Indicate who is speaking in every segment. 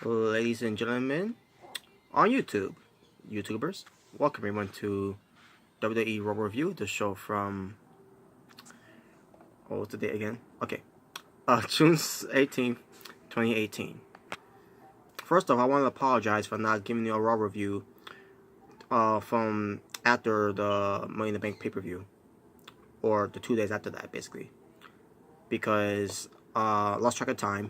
Speaker 1: Ladies and gentlemen, on YouTubers, welcome everyone to WWE RAW Review, the show from, what's the date again? Okay, June 18th, 2018. First off, I want to apologize for not giving you a RAW review from after the Money in the Bank pay-per-view, or the 2 days after that, basically, because lost track of time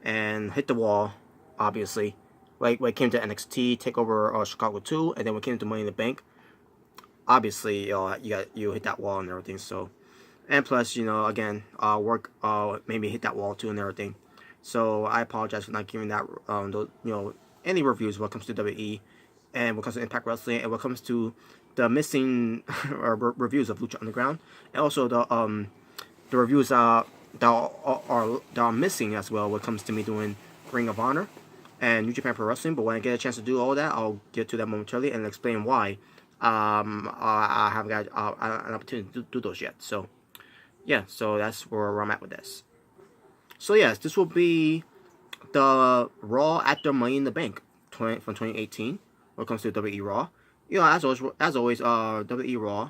Speaker 1: and hit the wall, obviously. Like when it came to NXT Takeover Chicago 2, and then when it came to Money in the Bank, obviously you hit that wall and everything. So, and plus, again, work made me hit that wall too and everything. So I apologize for not giving that any reviews when it comes to WWE and when it comes to Impact Wrestling and when it comes to the missing reviews of Lucha Underground, and also the reviews that are missing as well when it comes to me doing Ring of Honor and New Japan Pro Wrestling. But when I get a chance to do all that, I'll get to that momentarily and explain why I haven't got an opportunity to do those yet. So yeah, so that's where I'm at with this. So yes, this will be the Raw after Money in the Bank from 2018 when it comes to WWE Raw. As always, WWE Raw.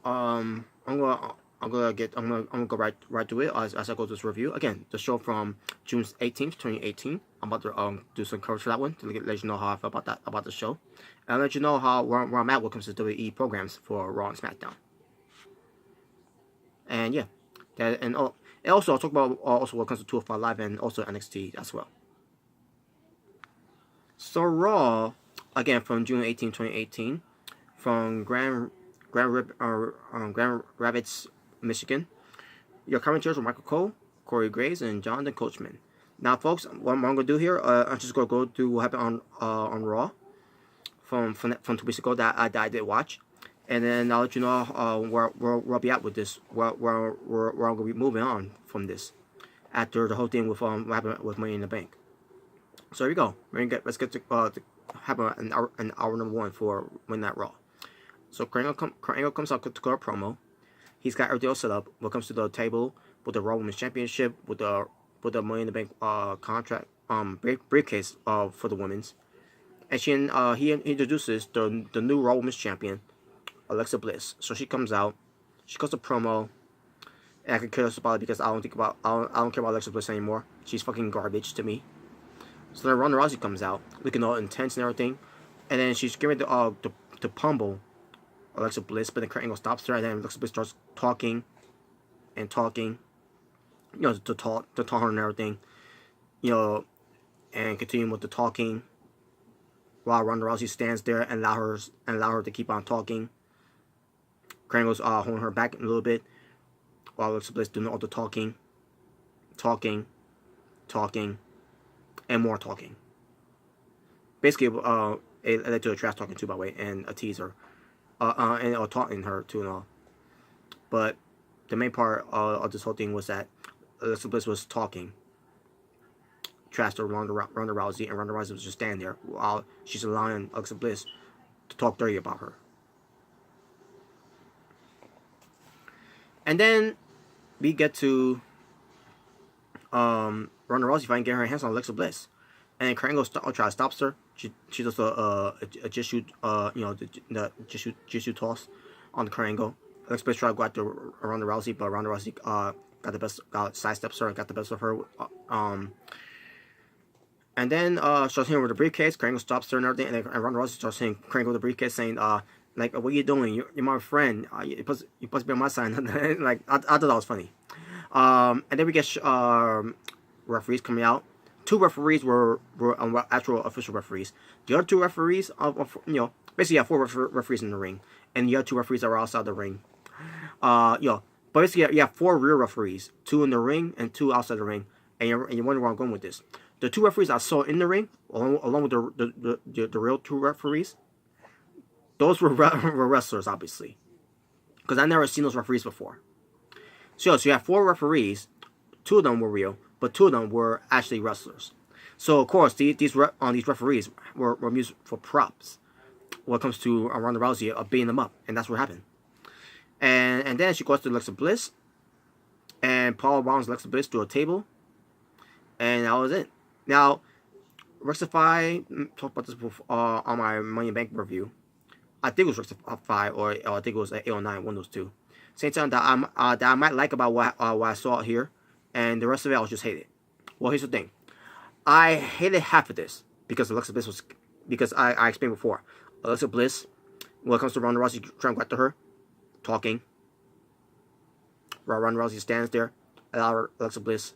Speaker 1: I'm gonna go right to it as I go to this review. Again, the show from June 18th, 2018. I'm about to do some coverage for that one to let you know how I feel about the show, and let you know where I'm at when it comes to WWE programs for Raw and SmackDown. And yeah, and also I'll talk about also what comes to 205 Live and also NXT as well. So Raw, again from June 18, 2018, from Grand Rapids, Michigan. Your commentators were Michael Cole, Corey Graves, and Jonathan Coachman. Now, folks, what I'm going to do here, I'm just going to go through what happened on Raw from 2 weeks ago that I did watch, and then I'll let you know where I'll be at with this, where I'm going to be moving on from this after the whole thing with what happened with Money in the Bank. So here we go. Let's get to have an hour number one for Monday Night Raw. So Kurt Angle comes out to go a promo. He's got everything else set up when it comes to the table with the Raw Women's Championship, with the Money in the Bank contract briefcase for the women's, and he introduces the new Raw Women's Champion, Alexa Bliss. So she comes out, she goes to promo, and I can care less about it because I don't care about Alexa Bliss anymore. She's fucking garbage to me. So then Ronda Rousey comes out, looking all intense and everything, and then she's getting to pummel Alexa Bliss, but then Kurt Angle stops her, and then Alexa Bliss starts talking, to taunt her and everything, and continuing with the talking, while Ronda Rousey stands there and allow her to keep on talking. Kurt Angle's holding her back a little bit, while Alexa Bliss doing all the talking, and more talking. Basically, it led to a trash talking too, by the way, and a teaser. And taunting her too and all. But the main part of this whole thing was that Alexa Bliss was talking trash to Ronda Rousey, and Ronda Rousey was just standing there while she's allowing Alexa Bliss to talk dirty about her. And then we get to Ronda Rousey finally getting her hands on Alexa Bliss, and Kurt Angle stops her. She does a just shoot, the just shoot toss on the Kurt Angle. Alexa Bliss tried to go after Ronda Rousey, but Ronda Rousey sidesteps her and got the best of her. And then starts hitting her with the briefcase. Kurt Angle stops her and everything, and Ronda Rousey starts hitting Kurt Angle with the briefcase, saying, like, what are you doing? You're my friend. You're supposed to be on my side. Like, I thought that was funny. And then we get referees coming out. 2 referees were actual official referees. The other 2 referees, basically you have 4 referees in the ring, and the other 2 referees are outside the ring. But basically you have 4 real referees, 2 in the ring and 2 outside the ring, and you're wondering where I'm going with this. The 2 referees I saw in the ring, along with the real 2 referees, those were wrestlers, obviously, because I've never seen those referees before. So you have 4 referees, 2 of them were real, but 2 of them were actually wrestlers. So of course these referees were used for props when it comes to Ronda Rousey beating them up, and that's what happened. And then she goes to Alexa Bliss, and Paul rounds Alexa Bliss to a table, and that was it. Now Rectify, talked about this before, on my Money in Bank review. I think it was Rectify or I think it was 809, one of those two. Same time that I might like about what I saw here, and the rest of it I was just hated. Well, here's the thing. I hated half of this because Alexa Bliss was, because I explained before. Alexa Bliss, when it comes to Ronda Rousey trying to go after her, talking. Ronda Rousey stands there, allow Alexa Bliss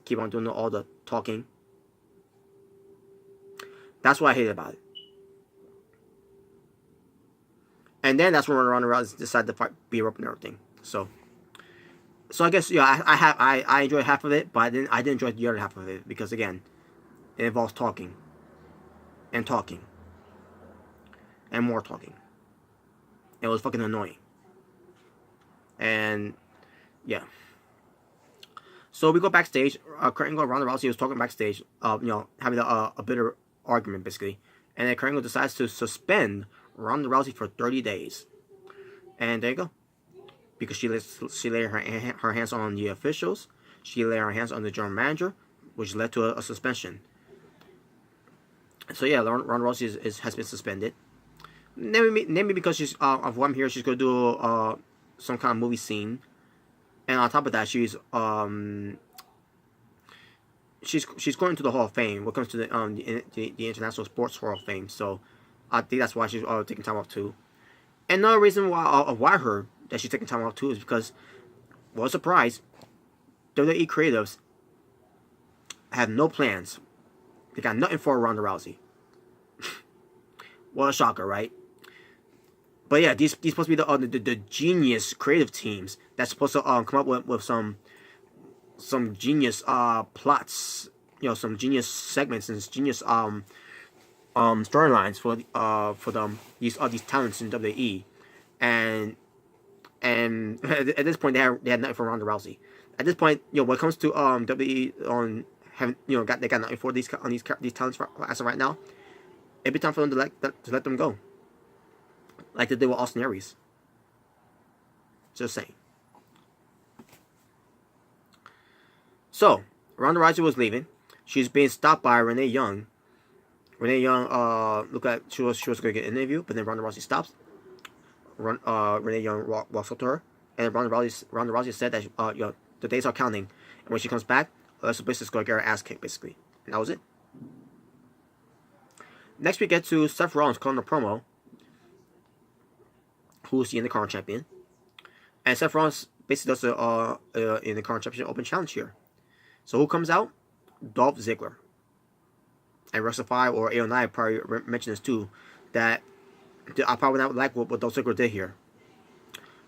Speaker 1: keep on doing all the talking. That's what I hated about it. And then that's when Ronda Rousey decided to fight, beat her up and everything. So I guess I enjoyed half of it, but I didn't enjoy the other half of it because again, it involves talking, and talking, and more talking. It was fucking annoying. And yeah. So we go backstage. Kurt Angle and Ronda Rousey was talking backstage. Having a bitter argument basically, and then Kurt Angle decides to suspend Ronda Rousey for 30 days. And there you go. Because she laid her hands on the officials. She laid her hands on the general manager, which led to a suspension. So yeah, Ronda Rousey has been suspended. Maybe because she's of what I'm hearing, she's gonna do some kind of movie scene, and on top of that, she's going to the Hall of Fame. When it comes to the International Sports Hall of Fame, so I think that's why she's taking time off too. And another reason why I heard that she's taking time off too is because, well, surprise, WWE creatives have no plans. They got nothing for Ronda Rousey. What a shocker, right? But yeah, these supposed to be the genius creative teams that's supposed to come up with some genius plots, some genius segments and genius storylines for them, these talents in WWE, and at this point they had nothing for Ronda Rousey. At this point, when it comes to WWE on having they got nothing for these talents as of right now, it'd be time for them to let them go, like they did with Austin Aries. Just saying. So Ronda Rousey was leaving. She's being stopped by Renee Young. Renee Young looked like she was going to get an interview, but then Ronda Rousey stops. Renee Young walks up to her, and Ronda Rousey said that the days are counting, and when she comes back, Alexa Bliss is going to get her ass kicked, basically. And that was it. Next, we get to Seth Rollins calling a promo, who's the Intercontinental champion, and Seth Rollins basically does the Intercontinental Championship Open Challenge here. So who comes out? Dolph Ziggler. And Rectify or AO9 probably mentioned this too, that I probably not like what Dolph Ziggler did here.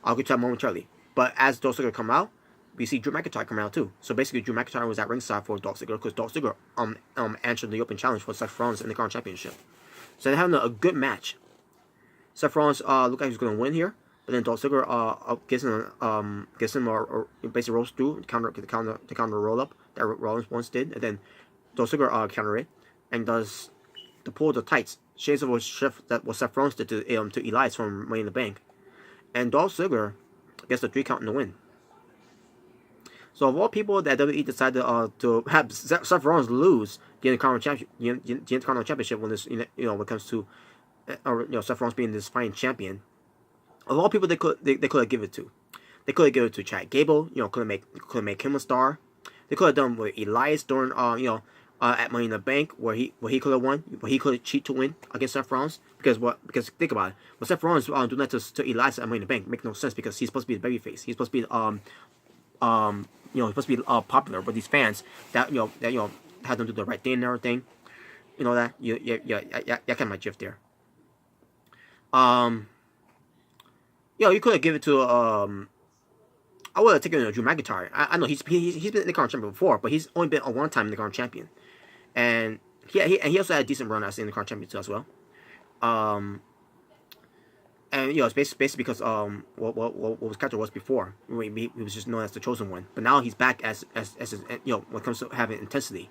Speaker 1: I'll get to that momentarily. But as Dolph Ziggler come out, we see Drew McIntyre come out too. So basically, Drew McIntyre was at ringside for Dolph Ziggler because Dolph Ziggler answered the Open Challenge for Seth Rollins in the Intercontinental Championship. So they're having a good match. Seth Rollins looked like he's going to win here, but then Dolph Ziggler gives him or basically rolls through the counter roll up that Rollins once did, and then Dolph Ziggler counter it and does the pull of the tights, shades of what Seth Rollins did to Elias from Money in the Bank, and Dolph Ziggler gets the 3 count in the win. So of all people that WWE decided to have Seth Rollins lose the Intercontinental Championship when this when it comes to Seth Rollins being this fighting champion, of all people they could have given it to. They could have given it to Chad Gable. Could have made him a star. They could have done with Elias during at Money in the Bank where he could have won, where he could cheat to win against Seth Rollins. Because think about it, when Seth Rollins doing that to Elias at Money in the Bank makes no sense because he's supposed to be the babyface. He's supposed to be he's supposed to be popular with these fans that have them do the right thing and everything. That you kind of my gif there. You could have given it to I would have taken Drew McIntyre. I know he's been in the Intercontinental champion before, but he's only been a one-time Intercontinental champion, and he also had a decent run as the Intercontinental champion too as well. And it's basically because what his character was before. He was just known as the chosen one, but now he's back as when it comes to having intensity,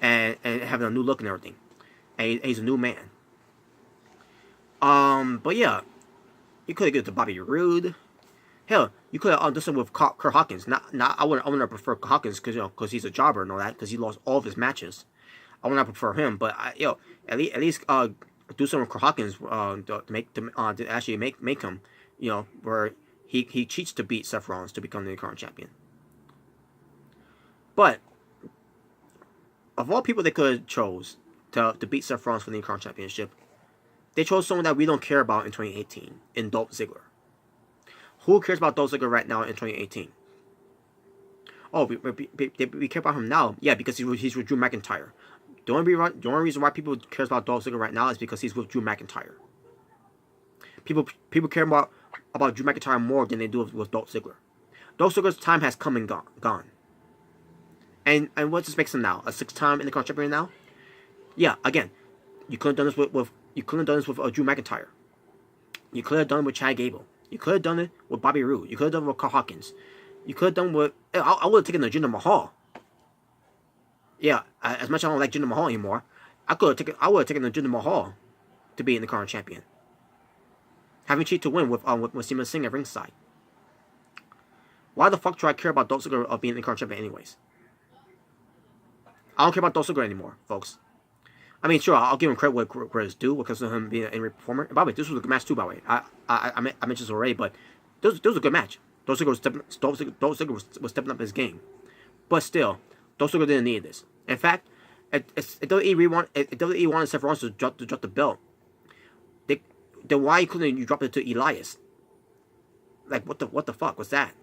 Speaker 1: and having a new look and everything, and he's a new man. But yeah, you could have given it to Bobby Roode. Hell, you could have done something with Kurt Hawkins. I wouldn't prefer Hawkins because he's a jobber and all that because he lost all of his matches. I would not prefer him, but at least do something with Hawkins to actually make him, where he cheats to beat Seth Rollins to become the current champion. But of all people they could have chose to beat Seth Rollins for the current championship, they chose someone that we don't care about in 2018, in Dolph Ziggler. Who cares about Dolph Ziggler right now in 2018? Oh, we care about him now? Yeah, because he's with Drew McIntyre. The only reason why people care about Dolph Ziggler right now is because he's with Drew McIntyre. People care about Drew McIntyre more than they do with Dolph Ziggler. Dolph Ziggler's time has come and gone. And what this makes him now? A 6-time Intercontinental champion now? Yeah, again, you could have done this with Drew McIntyre. You could have done it with Chad Gable. You could have done it with Bobby Roode. You could have done it with Carl Hawkins. You could have done with... I would have taken the Jinder Mahal. Yeah, as much as I don't like Jinder Mahal anymore, I would have taken the Jinder Mahal to be in the current champion. Having cheat to win with Seema Singh at ringside. Why the fuck do I care about Dolph Ziggler being the current champion anyways? I don't care about Dolph Ziggler anymore, folks. I mean, sure, I'll give him credit where it's due because of him being an in-ring performer. And by the way, this was a good match too, by the way. I mentioned this already, but this was a good match. Dolph Ziggler was stepping up his game. But still, Dolph Ziggler didn't need this. In fact, if WWE wanted Seth Rollins to drop the belt, then why couldn't you drop it to Elias? Like, what the fuck was that?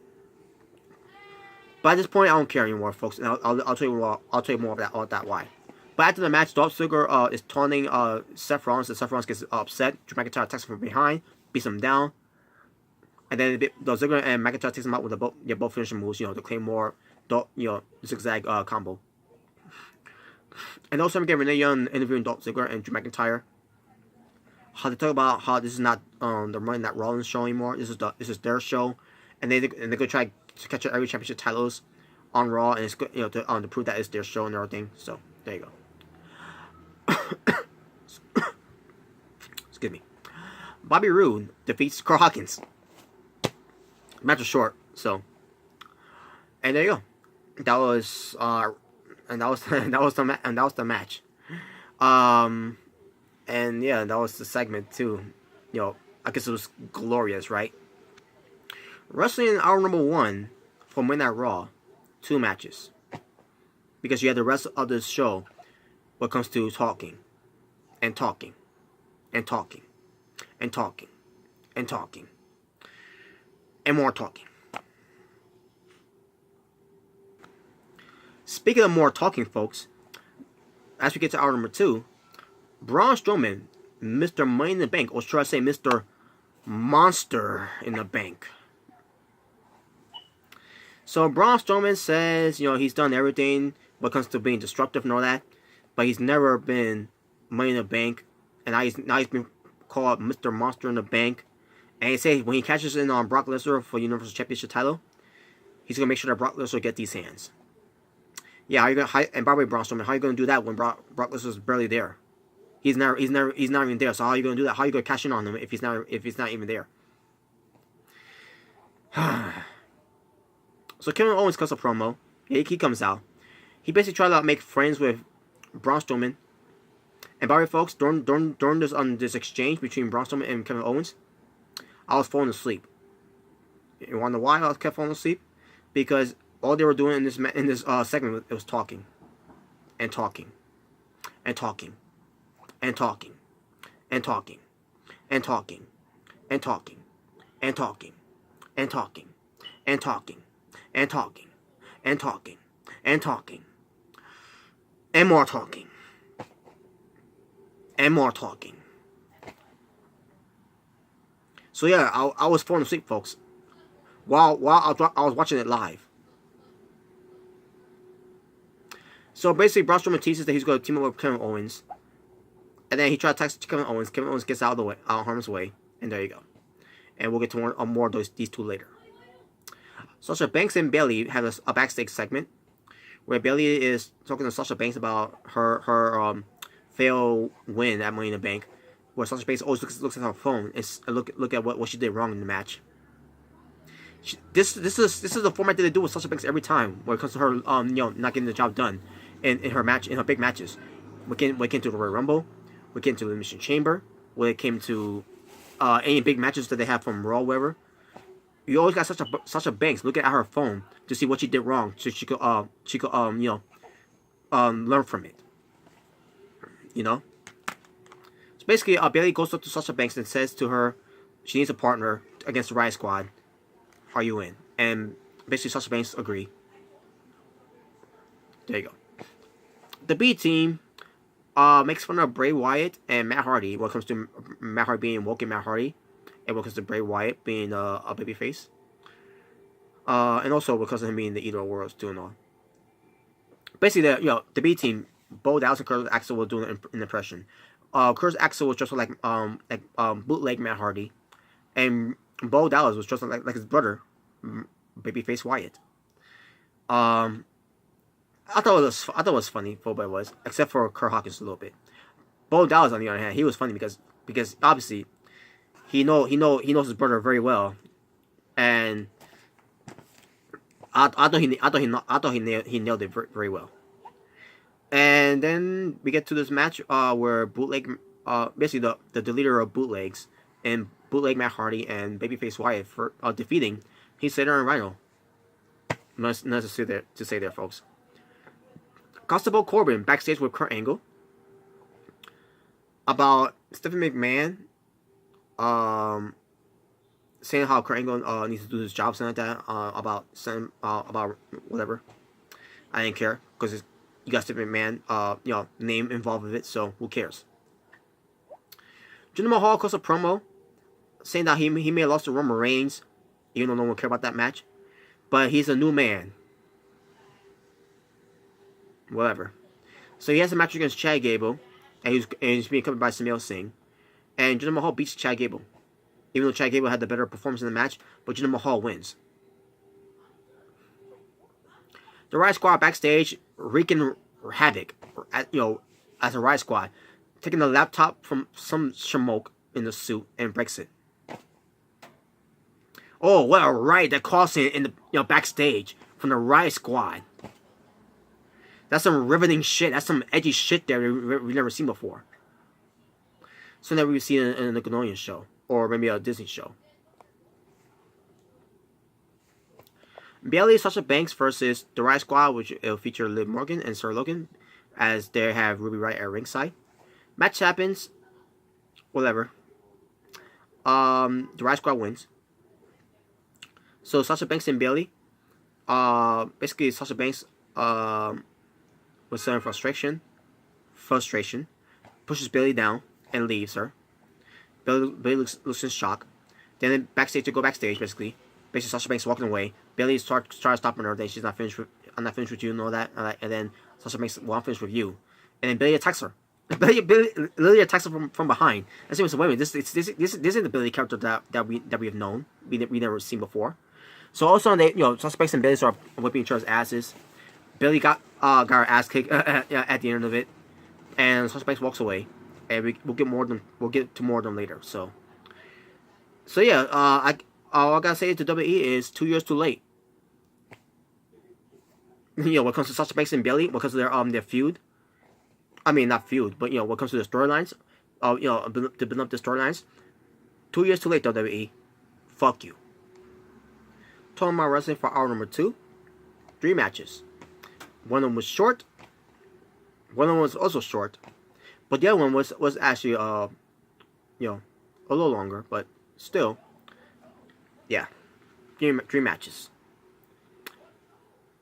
Speaker 1: But at this point, I don't care anymore, folks. And I'll tell you more. I'll tell you more about that why. But after the match, Dolph Ziggler is taunting Seth Rollins, and Seth Rollins gets upset. Drew McIntyre attacks him from behind, beats him down, and then Ziggler and McIntyre takes him out with both finishing moves. The Claymore, zigzag combo. And also, we get Renee Young interviewing Dolph Ziggler and Drew McIntyre. How they talk about how this is not they're running that Rollins show anymore. This is their show, and they're gonna try to catch every championship titles on Raw, and it's good to prove that it's their show and everything. So there you go. Excuse me. Bobby Roode defeats Carl Hawkins. Match was short, so and there you go. That was the match. And yeah, that was the segment too. I guess it was glorious, right? Wrestling hour number 1 for Monday Night Raw, 2 matches. Because you had the rest of this show when it comes to talking. And talking. And talking. And talking. And talking. And more talking. Speaking of more talking, folks, as we get to hour number 2, Braun Strowman, Mr. Money in the Bank, or should I say Mr. Monster in the Bank. So Braun Strowman says, he's done everything when it comes to being destructive and all that, but he's never been Money in the Bank, and now he's been called Mr. Monster in the Bank. And he says when he catches in on Brock Lesnar for Universal Championship title, he's gonna make sure that Brock Lesnar get these hands. Yeah, and by the way, Braun Strowman, how are you gonna do that when Brock Lesnar's barely there? He's not even there. So how are you gonna do that? How are you gonna cash in on him if he's not even there? So Kevin Owens cuts a promo. He comes out. He basically tried to make friends with Braun Strowman. And by the way, folks, during this exchange between Braun Strowman and Kevin Owens, I was falling asleep. You wanna know why I kept falling asleep? Because all they were doing in this segment was talking, and talking, and talking, and talking, and talking, and talking, and talking, and talking, and talking, and talking, and talking, and talking, and talking, and more talking, and more talking. So yeah, I was falling asleep, folks, while I was watching it live. So basically, Braun Strowman teases that he's going to team up with Kevin Owens, and then he tries to text Kevin Owens. Kevin Owens gets out of harm's way, and there you go. And we'll get to more of these two later. Sasha Banks and Bayley have a backstage segment where Bayley is talking to Sasha Banks about her failed win at Money in the Bank, where Sasha Banks always looks at her phone and look at what she did wrong in the match. This is the format that they do with Sasha Banks every time when it comes to her not getting the job done in her big matches. when it came to the Royal Rumble, when it came to the Elimination Chamber, when it came to any big matches that they have from Raw, wherever. You always got Sasha Banks looking at her phone to see what she did wrong, so she could learn from it. You know. So basically, Bayley goes up to Sasha Banks and says to her, she needs a partner against the Riot Squad. Are you in? And basically, Sasha Banks agree. There you go. The B team makes fun of Bray Wyatt and Matt Hardy when it comes to Matt Hardy being woke and Matt Hardy, and when it comes to Bray Wyatt being a babyface. And also because of him being the Eater of Worlds, doing all. Basically, the B team, Bo Dallas and Curtis Axel were doing an impression. Curtis Axel was just like bootleg Matt Hardy, and Bo Dallas was just like his brother, babyface Wyatt. I thought it was funny. Boba was, except for Kurt Hawkins a little bit. Bo Dallas, on the other hand, he was funny because obviously he knows his brother very well, and I thought he nailed it very, very well. And then we get to this match where bootleg, basically the leader of bootlegs and bootleg Matt Hardy and babyface Wyatt for defeating Heath Slater and Rhino. Nothing to say there, folks. Constable Corbin backstage with Kurt Angle about Stephanie McMahon saying how Kurt Angle needs to do his job, something like that, about whatever. I didn't care because you got Stephanie McMahon name involved with it, so who cares? Jinder Mahal cuts a promo saying that he may have lost to Roman Reigns, even though no one cared about that match, but he's a new man. Whatever. So he has a match against Chad Gable, and he's being covered by Samuel Singh. And Jinder Mahal beats Chad Gable. Even though Chad Gable had the better performance in the match, but Jinder Mahal wins. The Riot Squad backstage wreaking havoc, as a Riot Squad, taking the laptop from some schmoke in the suit and breaks it. Oh, what a riot that caused it in the backstage from the Riot Squad. That's some riveting shit. That's some edgy shit that we've never seen before. Something that we've seen in a Nickelodeon show. Or maybe a Disney show. Bayley, Sasha Banks versus the Riot Squad, which will feature Liv Morgan and Sarah Logan, as they have Ruby Riott at ringside. Match happens. Whatever. The Riot Squad wins. So Sasha Banks and Bayley. Basically Sasha Banks with some frustration, pushes Bayley down and leaves her. Bayley looks in shock. Then backstage, basically Sasha Banks walking away. Bayley starts stopping her. Then she's not finished with, I'm not finished with you and all that. And then Sasha Banks, well, I'm finished with you. And then Bayley attacks her. Bayley literally attacks her from behind. And so wait a minute, this isn't the Bayley character that we have known. We never seen before. So also Sasha Banks and Bayley start whipping each other's asses. Bayley got her ass kicked at the end of it, and Sasha Banks walks away, and we'll get to more of them later. So yeah, all I gotta say to WWE is 2 years too late. When it comes to Sasha Banks and Bayley, because of their feud. I mean, not feud, but when it comes to the storylines, to build up the storylines, 2 years too late, WWE. Fuck you. Talking about wrestling for hour number 2, 3 matches. One of them was short. One of them was also short, but the other one was actually a little longer, but still, yeah, 3 matches.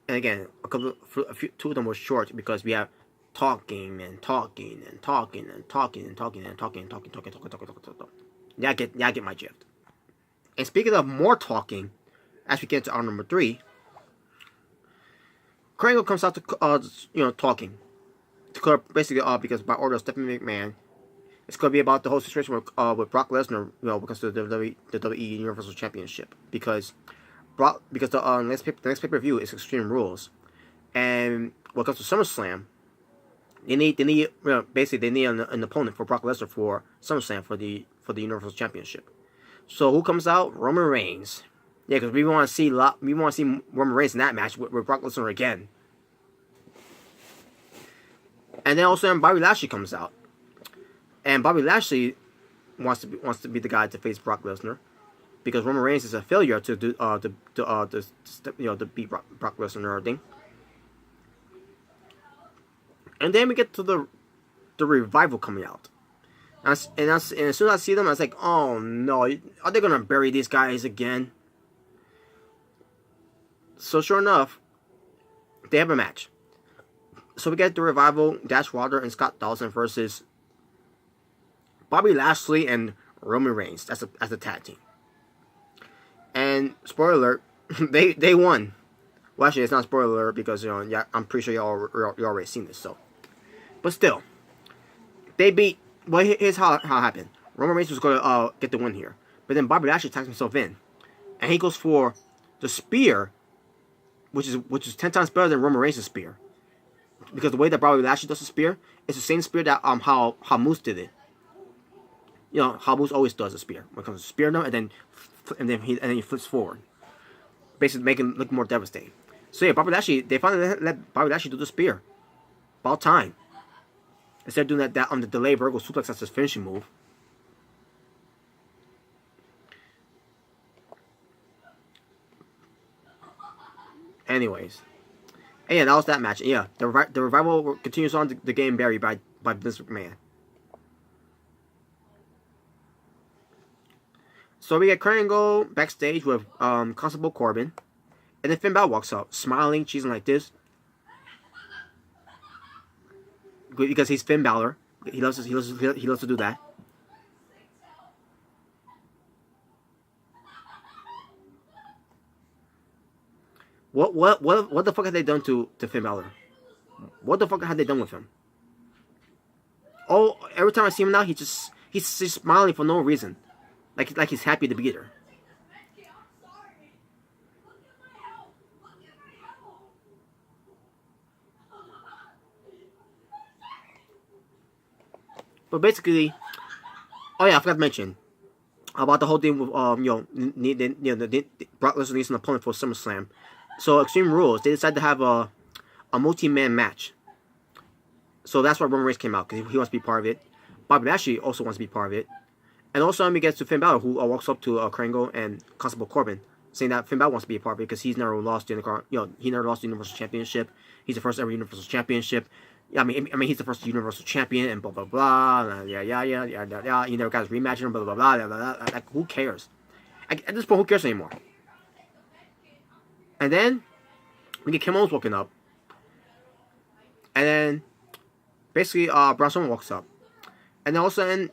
Speaker 1: And again, two of them were short because we have talking. Yeah, I get my drift. And speaking of more talking, as we get to hour number 3. Kurt Angle comes out to talking, basically because by order of Stephanie McMahon, it's going to be about the whole situation with Brock Lesnar, because of the WWE Universal Championship, because the next pay-per-view is Extreme Rules, and when it comes to SummerSlam, they need an opponent for Brock Lesnar for SummerSlam for the Universal Championship. So who comes out? Roman Reigns. Yeah, because we want to see Roman Reigns in that match with Brock Lesnar again. And then also Bobby Lashley comes out, and Bobby Lashley wants to be the guy to face Brock Lesnar, because Roman Reigns is a failure to do to beat Brock Lesnar and everything. And then we get to the Revival coming out, and as soon as I see them, I was like, oh no, are they gonna bury these guys again? So sure enough, they have a match. So we get the Revival, Dash Wilder, and Scott Dawson versus Bobby Lashley and Roman Reigns. That's a tag team. And spoiler alert, they won. Well, actually, it's not spoiler alert because yeah, I'm pretty sure you already seen this. So, but still, they beat. Well, here's how it happened. Roman Reigns was going to get the win here, but then Bobby Lashley tags himself in, and he goes for the spear, which is 10 times better than Roman Reigns' spear, because the way that Bobby Lashley does the spear is the same spear that how Moose did it. You know how Moose always does a spear when it comes to spear them, and then he flips forward, basically making it look more devastating. So yeah, Bobby Lashley, they finally let Bobby Lashley do the spear. About time. Instead of doing that on the delay vertical suplex, that's his finishing move. Anyways, and yeah, that was that match. Yeah, the Revival continues on the game buried by Vince McMahon. So we get Kurt Angle backstage with Constable Corbin, and then Finn Balor walks up, smiling, cheesing like this, because he's Finn Balor. He loves to do that. What the fuck have they done to Finn Balor? What the fuck have they done with him? Oh, every time I see him now, he's just smiling for no reason, like he's happy to be there. But basically, oh yeah, I forgot to mention about the whole thing with Brock Lesnar needs an opponent for SummerSlam. So Extreme Rules, they decided to have a multi-man match. So that's why Roman Reigns came out, because he wants to be part of it. Bobby Lashley also wants to be part of it. And also when we get to Finn Balor, who walks up to Kurt Angle and Constable Corbin, saying that Finn Balor wants to be a part of it because he's never lost he never lost the Universal Championship. He's the first ever Universal Championship. I mean, he's the first Universal Champion, and blah blah blah. Yeah. He never got his rematch, and blah blah blah. Like, who cares? At this point, who cares anymore? And then we get Kim Owens walking up, and then basically Braun Strowman walks up, and then all of a sudden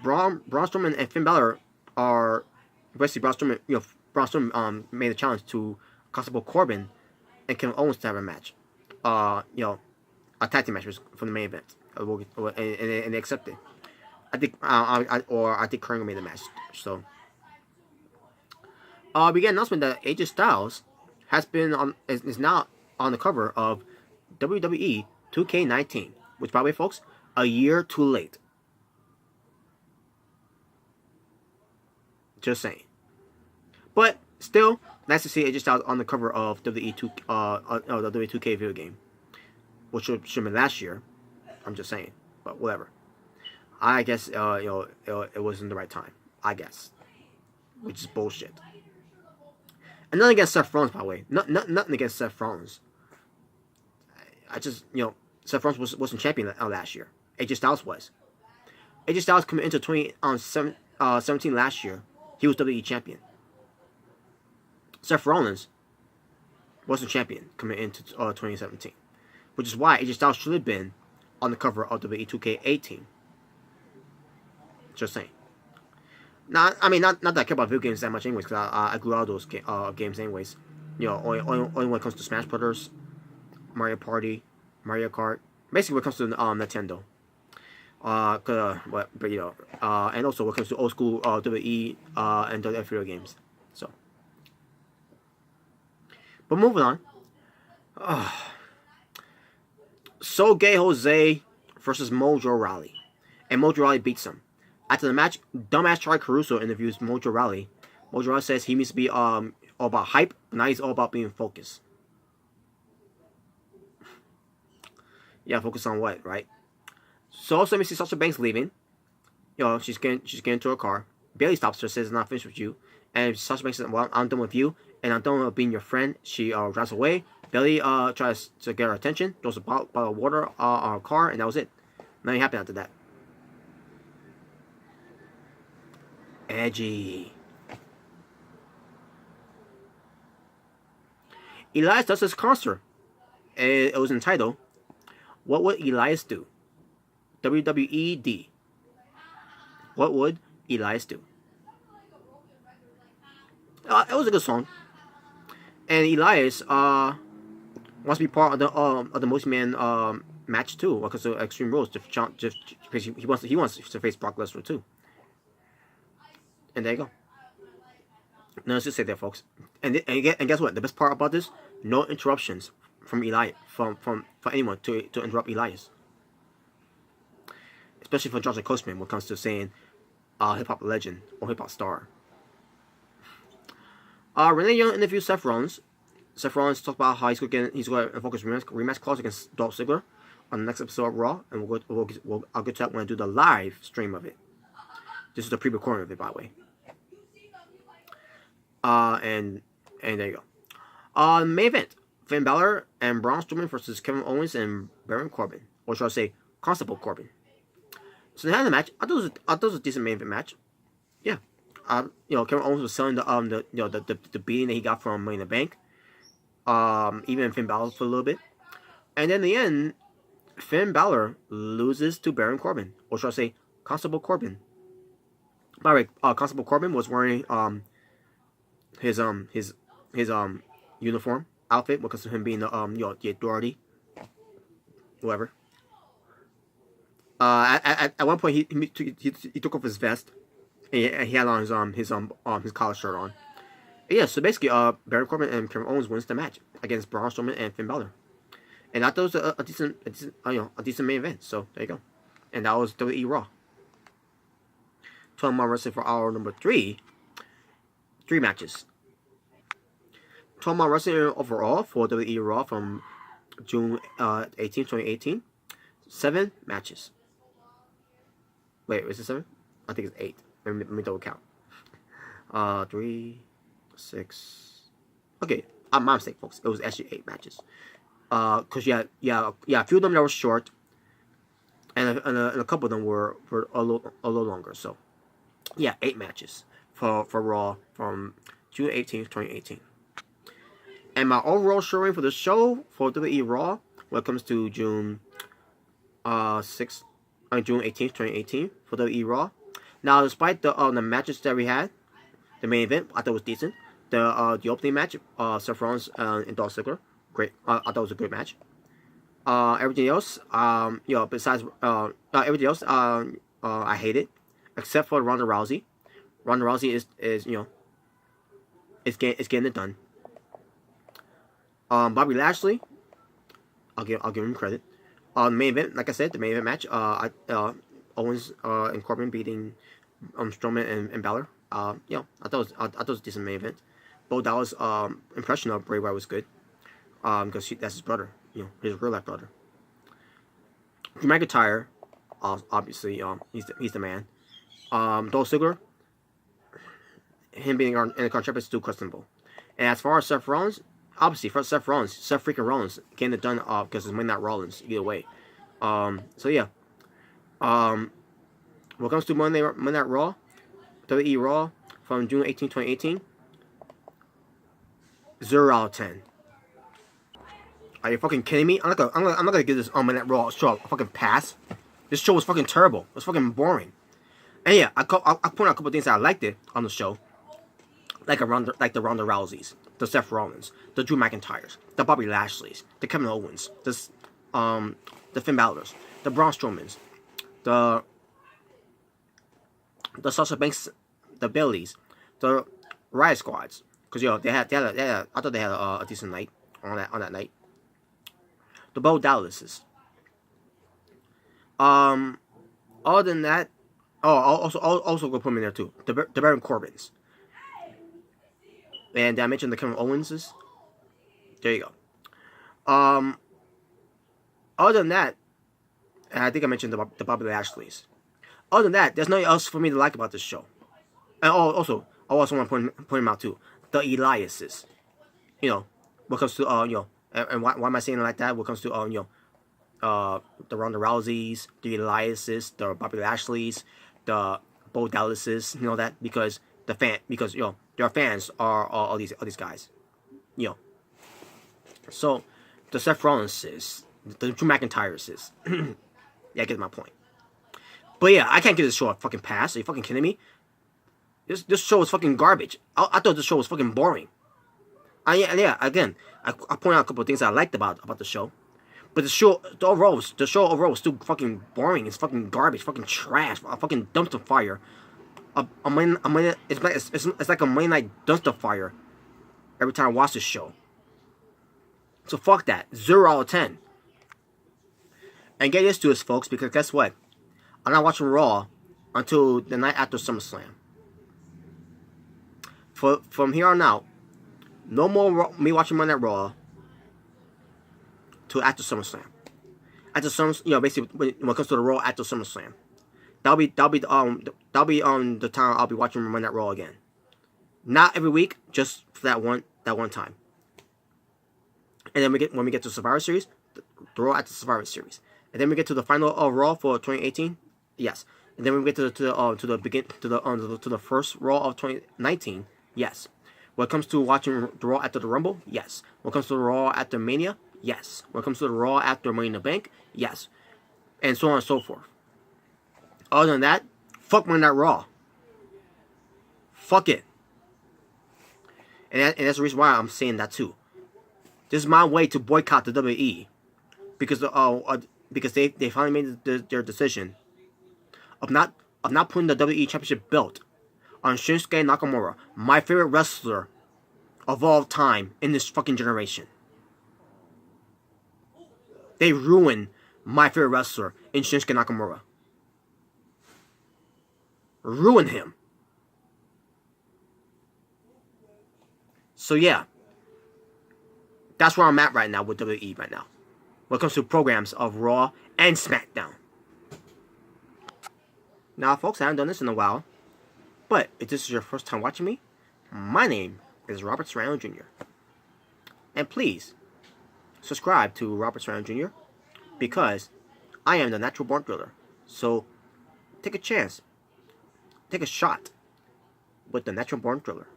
Speaker 1: Braun Strowman and Finn Balor are basically Braun Strowman made a challenge to Constable Corbin and Kim Owens to have a match. A tag team match for the main event, and they accepted. I think Kurt Angle made the match. So we get an announcement that AJ Styles is now on the cover of WWE 2K19, which, by the way, folks, a year too late. Just saying. But still, nice to see AJ Styles on the cover of the WWE 2K video game, which should have been last year. I'm just saying, but whatever. I guess it wasn't the right time. I guess, which is bullshit. And nothing against Seth Rollins, by the way. Nothing against Seth Rollins. I just Seth Rollins wasn't champion last year. AJ Styles was. AJ Styles coming into 2017 last year. He was WWE champion. Seth Rollins wasn't champion coming into 2017. Which is why AJ Styles should have been on the cover of WWE 2K18. Just saying. Not that I care about video games that much anyways, because I grew out of those games anyways. Only when it comes to Smash Brothers, Mario Party, Mario Kart. Basically when it comes to Nintendo. And also when it comes to old school WWE and WWF video games. So. But moving on. So Gay Jose versus Mojo Rawley. And Mojo Rawley beats him. After the match, dumbass Charlie Caruso interviews Mojo Rawley. Mojo Rawley says he needs to be all about hype, but now he's all about being focused. Yeah, focus on what, right? So also we see Sasha Banks leaving. You know, she's getting into her car. Bayley stops her, says, "I'm not finished with you." And Sasha Banks says, "Well, I'm done with you, and I'm done with being your friend." She drives away. Bayley tries to get her attention, throws a bottle of water on her car, and that was it. Nothing happened after that. Edgy. Elias does his concert. It was entitled, "What Would Elias Do?" WWED. What would Elias do? It was a good song. And Elias wants to be part of the multi-man match too, because of Extreme Rules. Because he wants to face Brock Lesnar too. And there you go. No, let's just say that, folks. And guess what? The best part about this: no interruptions from Elias, from anyone to interrupt Elias. Especially from Johnson Coastman when it comes to saying hip hop legend or hip hop star. Renee Young interviewed Seth Rollins. Seth Rollins talked about how he's going to invoke his rematch clause against Dolph Ziggler on the next episode of Raw, and I'll get to that when I do the live stream of it. This is the pre-recording of it, by the way. And there you go. Main event: Finn Balor and Braun Strowman versus Kevin Owens and Baron Corbin, or should I say, Constable Corbin. So they had the match. I thought it was a decent main event match. Yeah. Kevin Owens was selling the beating that he got from Money in the Bank. Even Finn Balor for a little bit. And then in the end, Finn Balor loses to Baron Corbin, or should I say, Constable Corbin. By the way, Constable Corbin was wearing his uniform outfit because of him being the authority, whatever. At one point he took off his vest and he had on his collar shirt on. And yeah, so basically Baron Corbin and Kevin Owens wins the match against Braun Strowman and Finn Balor. And I thought it was a decent main event. So there you go. And that was WWE RAW. Talking about wrestling for hour number 3. 3 matches. Talking about wrestling overall for WWE RAW from June 18, 2018. 7 matches. Wait, is it 7? I think it's 8. Let me double count. 3, 6. Okay, my mistake, folks. It was actually 8 matches. Cause yeah, a few of them that were short, and a couple of them were a little longer. So yeah, 8 matches for Raw from June 18th, 2018. And my overall showing for the show for WWE Raw when it comes to June 18th, 2018 for WWE Raw. Now, despite the matches that we had, the main event I thought was decent. The opening match, Seth Rollins and Dolph Ziggler, great. I thought it was a good match. Everything else, besides everything else, I hate it, except for Ronda Rousey. Ronda Rousey is getting it done. Bobby Lashley, I'll give him credit. Main event, like I said, the main event match, Owens and Corbin beating Strowman and Balor. I thought it was a decent main event. Bo Dallas' impression of Bray Wyatt was good, because that's his brother, his real life brother. Drew McIntyre, obviously, he's the man. Dolph Ziggler, him being in the contract is still questionable. And as far as Seth Rollins, obviously for Seth freaking Rollins getting it done because it's Monday Night Rollins either way. So yeah. When it comes to Monday Night Raw, WWE Raw from June 18, 2018, 0 out of 10. Are you fucking kidding me? I'm not gonna give this Monday Night Raw show a fucking pass. This show was fucking terrible. It was fucking boring. And yeah, I point out a couple of things that I liked it on the show, like the Ronda Rouseys, the Seth Rollins, the Drew McIntyres, the Bobby Lashleys, the Kevin Owens, the Finn Balor's, the Braun Strowmans, the Sasha Banks, the Baileys, the Riot Squads, because I thought they had a decent night on that night. The Bo Dallases. Other than that, also go put them in there too. The Baron Corbins. And I mentioned the Kevin Owenses. There you go. Other than that, And I think I mentioned the Bobby Lashley's. Other than that, there's nothing else for me to like about this show. And also, I also want to point them out too. The Eliases. You know, what comes to and why am I saying it like that? What comes to the Ronda Rouseys, the Eliases, the Bobby Lashley's, the Bo Dallases, that because their fans are all these guys, So the Seth Rollinses, the Drew McIntyre's, yeah, I get my point. But yeah, I can't give this show a fucking pass. Are you fucking kidding me? This show is fucking garbage. I thought this show was fucking boring. Again, I point out a couple of things I liked about the show. But the show overall was still fucking boring. It's fucking garbage, fucking trash, a fucking dumpster fire. It's like a Monday night dumpster fire every time I watch this show. So fuck that. 0 out of 10. And get used to this, folks, because guess what? I'm not watching Raw until the night after SummerSlam. From here on out, no more me watching Monday Night Raw till after SummerSlam. After SummerSlam, basically when it comes to the Raw after SummerSlam, that'll be the time I'll be watching Monday Night Raw again. Not every week, just for that one time. And then when we get to Survivor Series, the Raw after Survivor Series, and then we get to the final Raw for 2018. Yes, and then we get to the first Raw of 2019. Yes. When it comes to watching the Raw after the Rumble, yes. When it comes to the Raw after Mania, yes. When it comes to the Raw after Money in the Bank, yes. And so on and so forth. Other than that, fuck Monday Night Raw. Fuck it. And that's the reason why I'm saying that too. This is my way to boycott the WWE. Because they finally made their decision of not putting the WWE Championship belt on Shinsuke Nakamura, my favorite wrestler of all time in this fucking generation. They ruined my favorite wrestler in Shinsuke Nakamura. Ruin him. So yeah, that's where I'm at right now with WWE right now. When it comes to programs of Raw and SmackDown. Now, folks, I haven't done this in a while. But if this is your first time watching me, my name is Robert Serrano Jr. And please, subscribe to Robert Serrano Jr. because I am the natural born thriller. So, take a chance. Take a shot with the natural born thriller.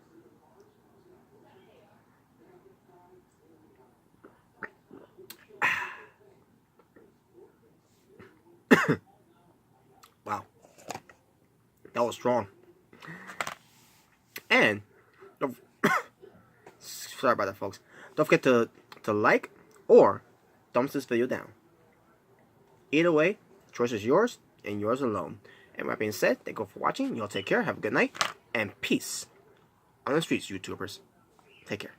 Speaker 1: Wow. That was strong. And sorry about that, folks. Don't forget to like or thumbs this video down. Either way, the choice is yours and yours alone. And with that being said, thank you for watching. Y'all take care. Have a good night and peace on the streets, YouTubers. Take care.